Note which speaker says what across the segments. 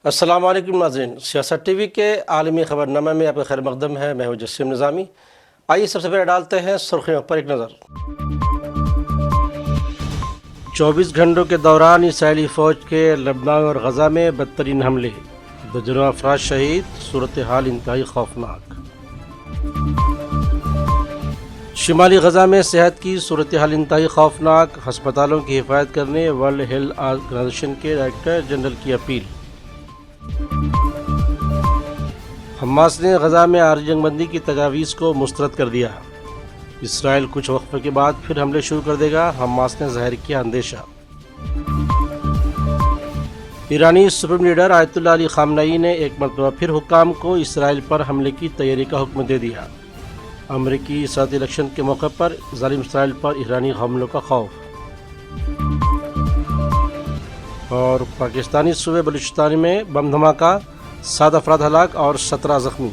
Speaker 1: السلام علیکم ناظرین، سیاست ٹی وی کے عالمی خبرنامہ میں آپ کا خیر مقدم ہے۔ میں ہوں جسیم نظامی۔ آئیے سب سے پہلے ڈالتے ہیں سرخیوں پر ایک نظر۔ 24 گھنٹوں کے دوران اسرائیلی فوج کے لبنان اور غزہ میں بدترین حملے، درجنوں افراد شہید، صورتحال انتہائی خوفناک۔ شمالی غزہ میں صحت کی صورتحال انتہائی خوفناک، ہسپتالوں کی حفاظت کرنے ورلڈ ہیلتھ آرگنائزیشن کے ڈائریکٹر جنرل کی اپیل۔ حماس نے غزہ میں عارضی جنگ بندی کی تجاویز کو مسترد کر دیا، اسرائیل کچھ وقفے کے بعد پھر حملے شروع کر دے گا، حماس نے ظاہر کیا اندیشہ۔ ایرانی سپریم لیڈر آیت اللہ علی خامنئی نے ایک مرتبہ پھر حکام کو اسرائیل پر حملے کی تیاری کا حکم دے دیا، امریکی صدارتی الیکشن کے موقع پر ظالم اسرائیل پر ایرانی حملوں کا خوف۔ اور پاکستانی صوبے بلوچستان میں بم دھماکہ، 7 افراد ہلاک اور 17 زخمی۔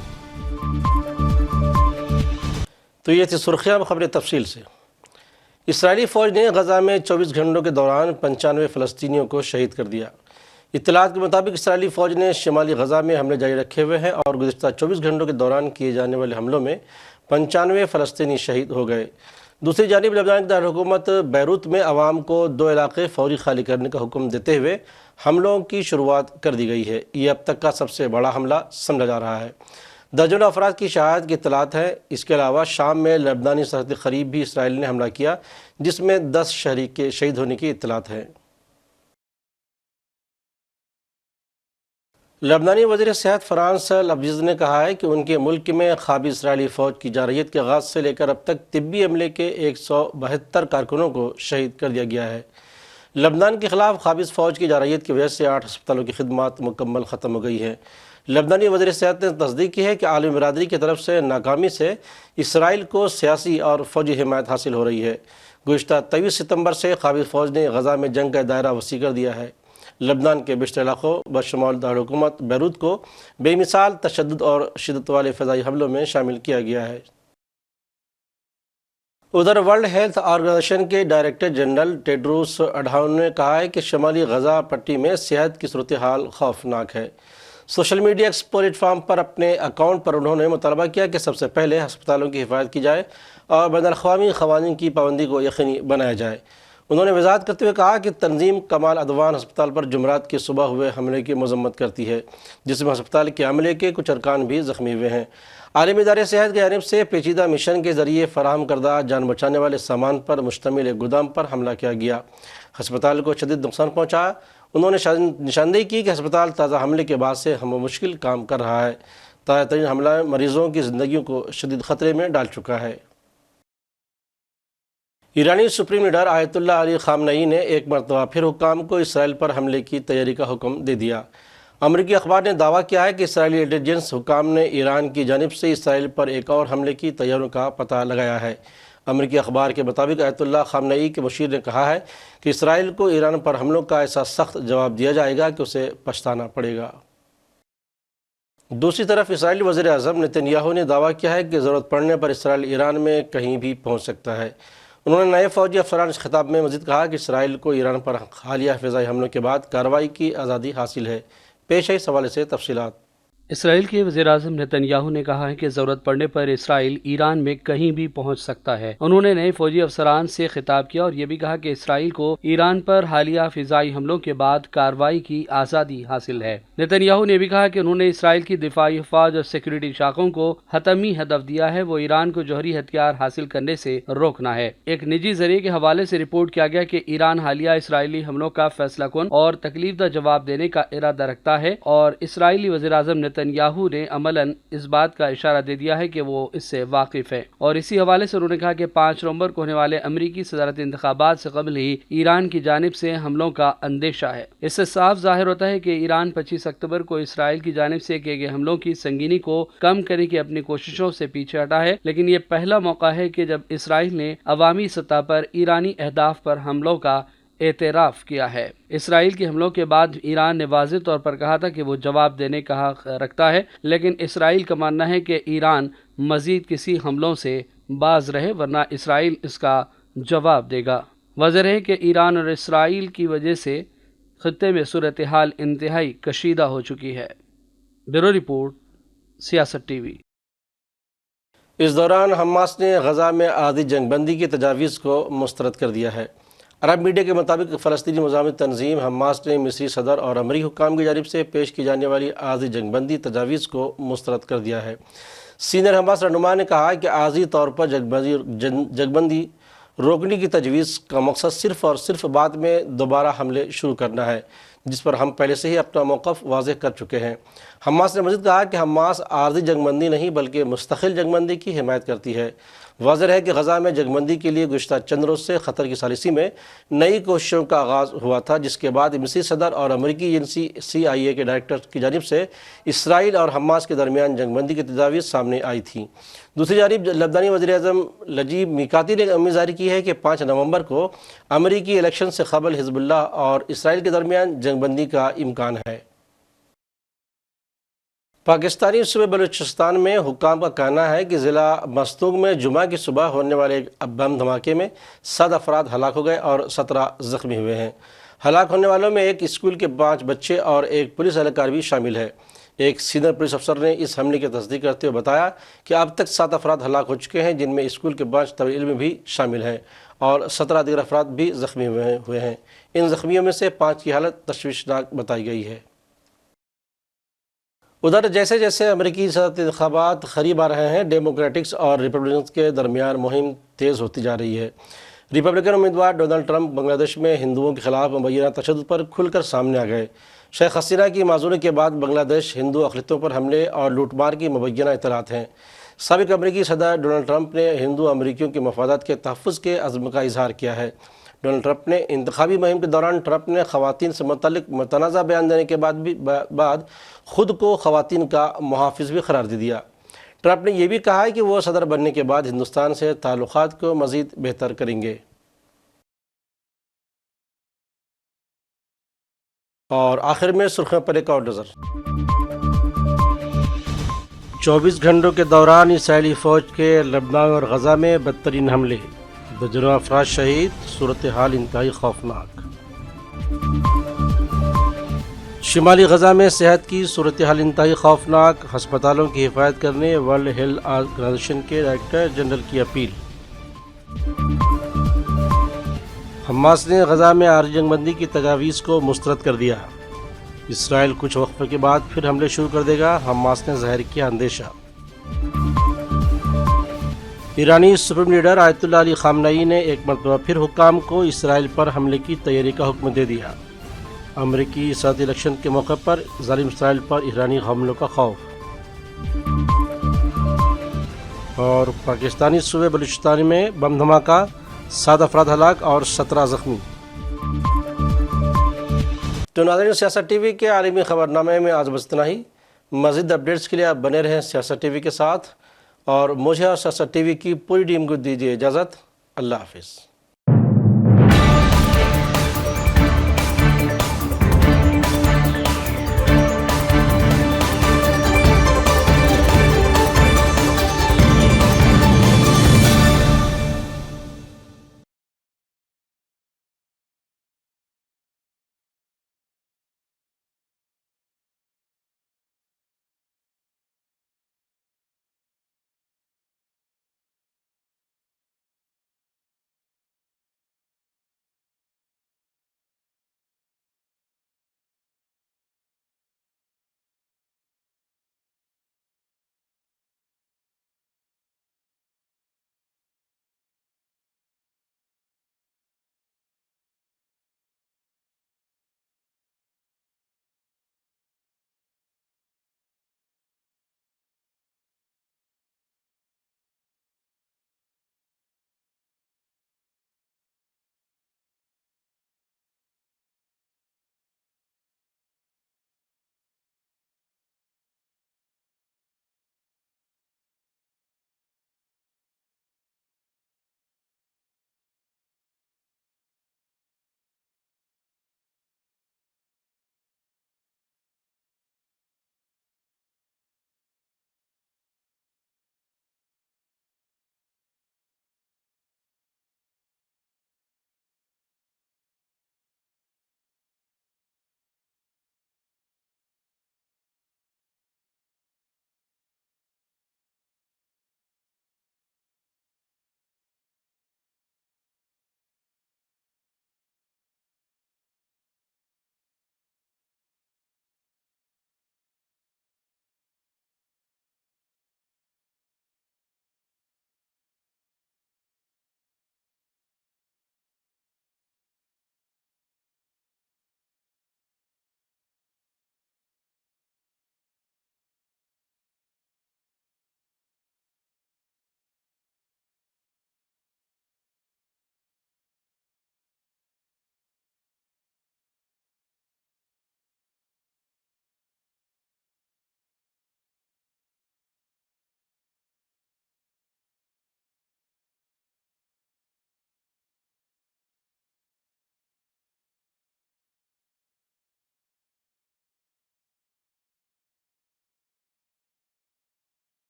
Speaker 1: تو یہ تھی سرخیاں، خبریں تفصیل سے۔ اسرائیلی فوج نے غزہ میں 24 گھنٹوں کے دوران 95 فلسطینیوں کو شہید کر دیا۔ اطلاعات کے مطابق اسرائیلی فوج نے شمالی غزہ میں حملے جاری رکھے ہوئے ہیں اور گزشتہ 24 گھنٹوں کے دوران کیے جانے والے حملوں میں 95 فلسطینی شہید ہو گئے۔ دوسری جانب لبنان کی دارالحکومت بیروت میں عوام کو 2 علاقے فوری خالی کرنے کا حکم دیتے ہوئے حملوں کی شروعات کر دی گئی ہے۔ یہ اب تک کا سب سے بڑا حملہ سمجھا جا رہا ہے۔ درجنوں افراد کی شہادت کی اطلاعات ہیں۔ اس کے علاوہ شام میں لبنانی سرحد کے قریب بھی اسرائیل نے حملہ کیا، جس میں 10 شہری کے شہید ہونے کی اطلاعات ہیں۔ لبنانی وزیر صحت فرانس الابیز نے کہا ہے کہ ان کے ملک میں قابض اسرائیلی فوج کی جارحیت کے آغاز سے لے کر اب تک طبی عملے کے 172 کارکنوں کو شہید کر دیا گیا ہے۔ لبنان کے خلاف قابض فوج کی جارحیت کی وجہ سے 8 ہسپتالوں کی خدمات مکمل ختم ہو گئی ہے۔ لبنانی وزیر صحت نے تصدیق کی ہے کہ عالمی برادری کی طرف سے ناکامی سے اسرائیل کو سیاسی اور فوجی حمایت حاصل ہو رہی ہے۔ گزشتہ 23 ستمبر سے قابض فوج نے غزہ میں جنگ کا دائرہ وسیع کر دیا ہے۔ لبنان کے بیشتر علاقوں بشمول دارالحکومت بیروت کو بے مثال تشدد اور شدت والے فضائی حملوں میں شامل کیا گیا ہے۔ ادھر ورلڈ ہیلتھ آرگنائزیشن کے ڈائریکٹر جنرل ٹیڈروس اڈھانوم نے کہا ہے کہ شمالی غزہ پٹی میں صحت کی صورتحال خوفناک ہے۔ Social media X platform پر اپنے اکاؤنٹ پر انہوں نے مطالبہ کیا کہ سب سے پہلے ہسپتالوں کی حفاظت کی جائے اور بین الاقوامی قوانین کی پابندی کو یقینی بنایا جائے۔ انہوں نے وضاحت کرتے ہوئے کہا کہ تنظیم کمال عدوان ہسپتال پر جمعرات کی صبح ہوئے حملے کی مذمت کرتی ہے، جس میں ہسپتال کے عملے کے کچھ ارکان بھی زخمی ہوئے ہیں۔ عالمی ادارے صحت کی جانب سے پیچیدہ مشن کے ذریعے فراہم کردہ جان بچانے والے سامان پر مشتمل ایک گودام پر حملہ کیا گیا، ہسپتال کو شدید نقصان پہنچا۔ انہوں نے نشاندہی کی کہ ہسپتال تازہ حملے کے بعد سے ہم مشکل کام کر رہا ہے۔ تازہ ترین حملہ مریضوں کی زندگیوں کو شدید خطرے میں ڈال چکا ہے۔ ایرانی سپریم لیڈر آیت اللہ علی خامنئی نے ایک مرتبہ پھر حکام کو اسرائیل پر حملے کی تیاری کا حکم دے دیا۔ امریکی اخبار نے دعویٰ کیا ہے کہ اسرائیلی انٹیلیجنس حکام نے ایران کی جانب سے اسرائیل پر ایک اور حملے کی تیاریوں کا پتہ لگایا ہے۔ امریکی اخبار کے مطابق آیت اللہ خامنئی کے مشیر نے کہا ہے کہ اسرائیل کو ایران پر حملوں کا ایسا سخت جواب دیا جائے گا کہ اسے پچھتانا پڑے گا۔ دوسری طرف اسرائیلی وزیر اعظم نتن یاہو نے دعویٰ کیا ہے کہ ضرورت پڑنے پر اسرائیل ایران میں کہیں بھی پہنچ سکتا ہے۔ انہوں نے نئے فوجی افسران کے خطاب میں مزید کہا کہ اسرائیل کو ایران پر حالیہ فضائی حملوں کے بعد کارروائی کی آزادی حاصل ہے۔ پیش ہے اس حوالے سے تفصیلات۔
Speaker 2: اسرائیل کے وزیر اعظم نتن یاہو نے کہا ہے کہ ضرورت پڑنے پر اسرائیل ایران میں کہیں بھی پہنچ سکتا ہے۔ انہوں نے نئے فوجی افسران سے خطاب کیا اور یہ بھی کہا کہ اسرائیل کو ایران پر حالیہ فضائی حملوں کے بعد کارروائی کی آزادی حاصل ہے۔ نتن یاہو نے بھی کہا کہ انہوں نے اسرائیل کی دفاعی افواج اور سیکورٹی شاخوں کو حتمی ہدف دیا ہے، وہ ایران کو جوہری ہتھیار حاصل کرنے سے روکنا ہے۔ ایک نجی ذریعے کے حوالے سے رپورٹ کیا گیا کہ ایران حالیہ اسرائیلی حملوں کا فیصلہ کن اور تکلیف دہ جواب دینے کا ارادہ رکھتا ہے، اور اسرائیلی وزیر اعظم نتن یاہو نے عملاً اس بات کا اشارہ دے دیا ہے کہ وہ اس سے واقف ہے۔ اور اسی حوالے سے انہوں نے کہا کہ 5 نومبر کو ہونے والے امریکی صدارتی انتخابات سے قبل ہی ایران کی جانب سے حملوں کا اندیشہ ہے۔ اس سے صاف ظاہر ہوتا ہے کہ ایران 25 اکتوبر کو اسرائیل کی جانب سے کیے گئے حملوں کی سنگینی کو کم کرنے کی اپنی کوششوں سے پیچھے ہٹا ہے، لیکن یہ پہلا موقع ہے کہ جب اسرائیل نے عوامی سطح پر ایرانی اہداف پر حملوں کا اعتراف کیا ہے۔ اسرائیل کے حملوں کے بعد ایران نے واضح طور پر کہا تھا کہ وہ جواب دینے کا حق رکھتا ہے، لیکن اسرائیل کا ماننا ہے کہ ایران مزید کسی حملوں سے باز رہے ورنہ اسرائیل اس کا جواب دے گا۔ واضح ہے کہ ایران اور اسرائیل کی وجہ سے خطے میں صورتحال انتہائی کشیدہ ہو چکی ہے۔ بیورو رپورٹ، سیاست ٹی وی۔
Speaker 1: اس دوران حماس نے غزہ میں عارضی جنگ بندی کی تجاویز کو مسترد کر دیا ہے۔ عرب میڈیا کے مطابق فلسطینی مزاحمت تنظیم حماس نے مصری صدر اور امریکی حکام کی جانب سے پیش کی جانے والی عارضی جنگ بندی تجاویز کو مسترد کر دیا ہے۔ سینئر حماس رہنما نے کہا کہ عارضی طور پر جنگ بندی روکنے کی تجویز کا مقصد صرف اور صرف بعد میں دوبارہ حملے شروع کرنا ہے، جس پر ہم پہلے سے ہی اپنا موقف واضح کر چکے ہیں۔ حماس نے مزید کہا کہ حماس عارضی جنگ بندی نہیں بلکہ مستقل جنگ بندی کی حمایت کرتی ہے۔ واضح ہے کہ غزہ میں جنگ بندی کے لیے گزشتہ چند روز سے قطر کی ثالثی میں نئی کوششوں کا آغاز ہوا تھا، جس کے بعد مصری صدر اور امریکی ایجنسی CIA کے ڈائریکٹر کی جانب سے اسرائیل اور حماس کے درمیان جنگ بندی کی تجاویز سامنے آئی تھیں۔ دوسری جانب لبنانی وزیر اعظم نجیب میقاتی نے امید ظاہر کی ہے کہ 5 نومبر کو امریکی الیکشن سے قبل حزب اللہ اور اسرائیل کے درمیان جنگ بندی کا امکان ہے۔ پاکستانی صوبے بلوچستان میں حکام کا کہنا ہے کہ ضلع مستونگ میں جمعہ کی صبح ہونے والے ایک بم دھماکے میں 7 افراد ہلاک ہو گئے اور 17 زخمی ہوئے ہیں۔ ہلاک ہونے والوں میں ایک اسکول کے 5 بچے اور ایک پولیس اہلکار بھی شامل ہے۔ ایک سینئر پولیس افسر نے اس حملے کی تصدیق کرتے ہوئے بتایا کہ اب تک 7 افراد ہلاک ہو چکے ہیں، جن میں اسکول کے 5 طالب علم بھی شامل ہیں اور 17 دیگر افراد بھی زخمی ہوئے ہیں۔ ان زخمیوں میں سے 5 کی حالت تشویشناک بتائی گئی ہے۔ ادھر جیسے جیسے امریکی صدارتی انتخابات قریب آ رہے ہیں، ڈیموکریٹکس اور ریپبلکنز کے درمیان مہم تیز ہوتی جا رہی ہے۔ ریپبلکن امیدوار ڈونلڈ ٹرمپ بنگلہ دیش میں ہندوؤں کے خلاف مبینہ تشدد پر کھل کر سامنے آ گئے۔ شیخ حسینہ کی معذوری کے بعد بنگلہ دیش ہندو اقلیتوں پر حملے اور لوٹ مار کی مبینہ اطلاعات ہیں۔ سابق امریکی صدر ڈونلڈ ٹرمپ نے ہندو امریکیوں کے مفادات کے تحفظ کے عزم کا اظہار کیا ہے۔ ڈونلڈ ٹرمپ نے انتخابی مہم کے دوران ٹرمپ نے خواتین سے متعلق متنازع بیان دینے کے بعد خود کو خواتین کا محافظ بھی قرار دے دیا۔ ٹرمپ نے یہ بھی کہا ہے کہ وہ صدر بننے کے بعد ہندوستان سے تعلقات کو مزید بہتر کریں گے۔ اور آخر میں سرخیوں پر ایک اور نظر۔ 24 گھنٹوں کے دوران اسرائیلی فوج کے لبنان اور غزہ میں بدترین حملے، درجنوں افراد شہید، صورتحال انتہائی خوفناک۔ شمالی غزہ میں صحت کی صورتحال انتہائی خوفناک، ہسپتالوں کی حفاظت کرنے ورلڈ ہیلتھ آرگنائزیشن کے ڈائریکٹر جنرل کی اپیل۔ حماس نے غزہ میں عارضی جنگ بندی کی تجاویز کو مسترد کر دیا، اسرائیل کچھ وقفے کے بعد پھر حملے شروع کر دے گا، حماس نے ظاہر کیا اندیشہ۔ ایرانی سپریم لیڈر آیت اللہ علی خامنئی نے ایک مرتبہ پھر حکام کو اسرائیل پر حملے کی تیاری کا حکم دے دیا، امریکی صدارتی الیکشن کے موقع پر ظالم اسرائیل پر ایرانی حملوں کا خوف۔ اور پاکستانی صوبے بلوچستان میں بم دھماکہ، 7 افراد ہلاک اور 17 زخمی۔ تو ناظرین، سیاست ٹی وی کے عالمی خبرنامے میں آج بس اتنا ہی۔ مزید اپڈیٹس کے لیے آپ بنے رہیں سیاست ٹی وی کے ساتھ، اور مجھے اور سیاست ٹی وی کی پوری ٹیم کو دیجیے اجازت۔ اللہ حافظ۔